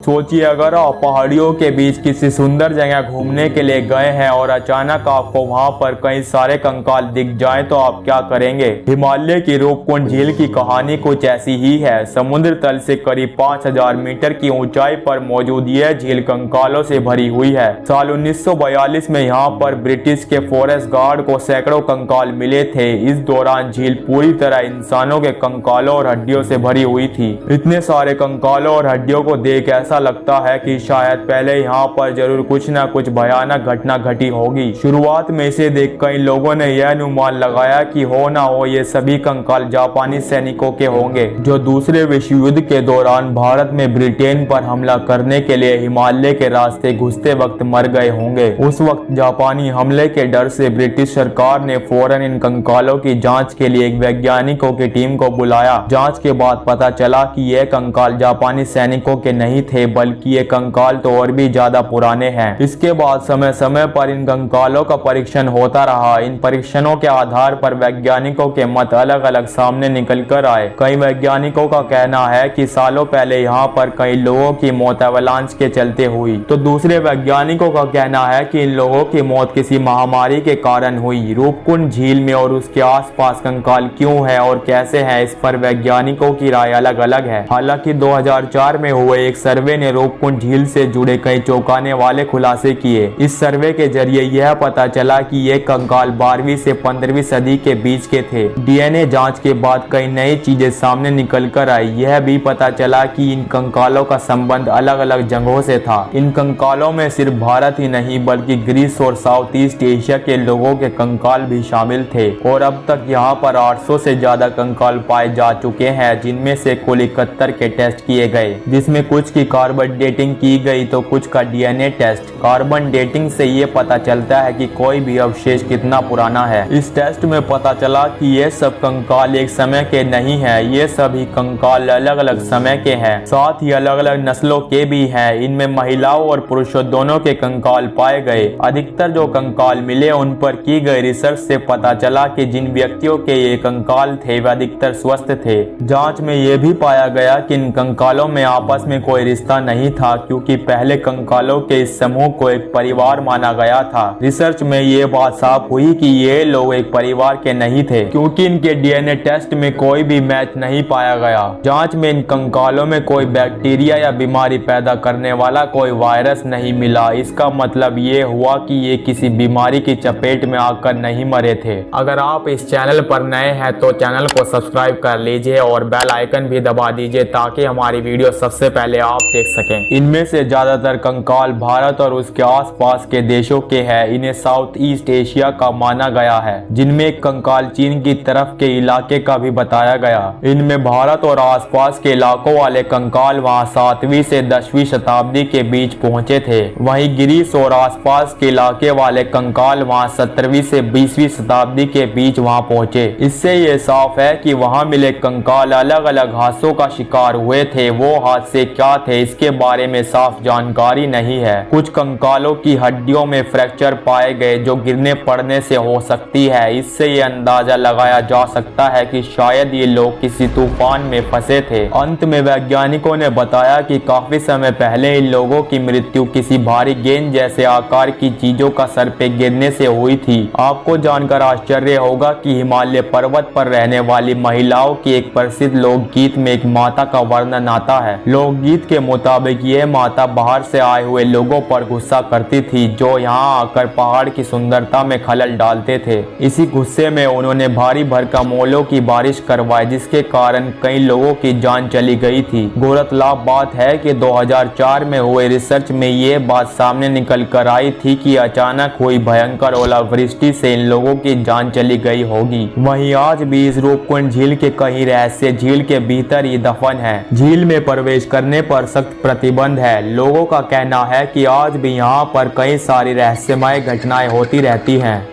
सोचिए अगर आप पहाड़ियों के बीच किसी सुंदर जगह घूमने के लिए गए हैं और अचानक आपको वहां पर कई सारे कंकाल दिख जाएं तो आप क्या करेंगे। हिमालय की रूपकुंड झील की कहानी कुछ ऐसी ही है। समुद्र तल से करीब 5000 मीटर की ऊंचाई पर मौजूद यह झील कंकालों से भरी हुई है। साल 1942 में यहाँ पर ब्रिटिश के फॉरेस्ट गार्ड को सैकड़ों कंकाल मिले थे। इस दौरान झील पूरी तरह इंसानों के कंकालों और हड्डियों से भरी हुई थी। इतने सारे कंकालों और हड्डियों को देख ऐसा लगता है कि शायद पहले यहाँ पर जरूर कुछ न कुछ भयानक घटना घटी होगी। शुरुआत में इसे देख कई लोगों ने यह अनुमान लगाया कि हो ना हो ये सभी कंकाल जापानी सैनिकों के होंगे जो दूसरे विश्व युद्ध के दौरान भारत में ब्रिटेन पर हमला करने के लिए हिमालय के रास्ते घुसते वक्त मर गए होंगे। उस वक्त जापानी हमले के डर से ब्रिटिश सरकार ने फौरन इन कंकालों की जांच के लिए एक वैज्ञानिकों की टीम को बुलाया। जांच के बाद पता चला कि यह कंकाल जापानी सैनिकों के नहीं थे बल्कि ये कंकाल तो और भी ज्यादा पुराने हैं। इसके बाद समय समय पर इन कंकालों का परीक्षण होता रहा। इन परीक्षणों के आधार पर वैज्ञानिकों के मत अलग अलग सामने निकल कर आए। कई वैज्ञानिकों का कहना है कि सालों पहले यहाँ पर कई लोगों की मौत एवलांच के चलते हुई, तो दूसरे वैज्ञानिकों का कहना है कि इन लोगों की मौत किसी महामारी के कारण हुई। रूपकुंड झील में और उसके आसपास कंकाल क्यों है और कैसे है, इस पर वैज्ञानिकों की राय अलग अलग है। हालांकि 2004 में हुए एक सर्वे ने रूपकुंड झील से जुड़े कई चौंकाने वाले खुलासे किए। इस सर्वे के जरिए यह पता चला कि ये कंकाल 12वीं से 15वीं सदी के बीच के थे। डीएनए जांच के बाद कई नई चीजें सामने निकल कर आई। यह भी पता चला कि इन कंकालों का संबंध अलग अलग जगहों से था। इन कंकालों में सिर्फ भारत ही नहीं बल्कि ग्रीस और साउथ ईस्ट एशिया के लोगों के कंकाल भी शामिल थे और अब तक यहाँ पर 800 से ज्यादा कंकाल पाए जा चुके हैं, जिनमें से कुल 71 के टेस्ट किए गए, जिसमें कुछ की कार्बन डेटिंग की गई तो कुछ का डीएनए टेस्ट। कार्बन डेटिंग से ये पता चलता है कि कोई भी अवशेष कितना पुराना है। इस टेस्ट में पता चला कि ये सब कंकाल एक समय के नहीं है, ये सभी कंकाल अलग अलग समय के हैं, साथ ही अलग अलग नस्लों के भी हैं। इनमें महिलाओं और पुरुषों दोनों के कंकाल पाए गए। अधिकतर जो कंकाल मिले उन पर की गई रिसर्च से पता चला कि जिन व्यक्तियों के ये कंकाल थे वे अधिकतर स्वस्थ थे। जांच में ये भी पाया गया कि इन कंकालों में आपस में कोई रिश्ता नहीं था, क्योंकि पहले कंकालों के इस समूह को एक परिवार माना गया था। रिसर्च में ये बात साफ हुई कि ये लोग एक परिवार के नहीं थे, क्योंकि इनके डीएनए टेस्ट में कोई भी मैच नहीं पाया गया। जांच में इन कंकालों में कोई बैक्टीरिया या बीमारी पैदा करने वाला कोई वायरस नहीं मिला। इसका मतलब ये हुआ कि ये किसी बीमारी की चपेट में आकर नहीं मरे थे। अगर आप इस चैनल पर नए हैं तो चैनल को सब्सक्राइब कर लीजिए और बेल आइकन भी दबा दीजिए ताकि हमारी वीडियो सबसे पहले आप देख सकें। इनमें से ज्यादातर कंकाल भारत और उसके आसपास के देशों के हैं। इन्हें साउथ ईस्ट एशिया का माना गया है, जिनमें एक कंकाल चीन की तरफ के इलाके का भी बताया गया। इनमें भारत और आसपास के इलाकों वाले कंकाल वहां 7वीं से 10वीं शताब्दी के बीच पहुंचे थे। वहीं ग्रीस और आसपास के इलाके वाले कंकाल वहां 17वीं से 20वीं शताब्दी के बीच वहां पहुंचे। इससे ये साफ है कि वहां मिले कंकाल अलग अलग हादसों का शिकार हुए थे। वो हादसे क्या थे इसके बारे में साफ जानकारी नहीं है। कुछ कंकालों की हड्डियों में फ्रैक्चर पाए गए जो गिरने पड़ने से हो सकती है। इससे ये अंदाजा लगाया जा सकता है कि शायद ये लोग किसी तूफान में फंसे थे। अंत में वैज्ञानिकों ने बताया कि काफी समय पहले इन लोगों की मृत्यु किसी भारी गेंद जैसे आकार की चीजों का सर पे गिरने से हुई थी। आपको जानकर आश्चर्य होगा कि हिमालय पर्वत पर रहने वाली महिलाओं की एक प्रसिद्ध लोकगीत में एक माता का वर्णन आता है। लोकगीत के मुताबिक ये माता बाहर से आए हुए लोगों पर गुस्सा करती थी जो यहाँ आकर पहाड़ की सुंदरता में खलल डालते थे। इसी गुस्से में उन्होंने भारी भरकम ओलों की बारिश करवाई, जिसके कारण कई लोगों की जान चली गई थी। गौरतलब बात है कि 2004 में हुए रिसर्च में ये बात सामने निकल कर आई थी कि अचानक हुई भयंकर ओलावृष्टि से इन लोगों की जान चली गई होगी। वहीं आज भी इस रूपकुंड झील के कई रहस्य झील के भीतर ही दफन है। झील में प्रवेश करने पर सख्त प्रतिबंध है। लोगों का कहना है कि आज भी यहाँ पर कई सारी रहस्यमय घटनाएं होती रहती हैं।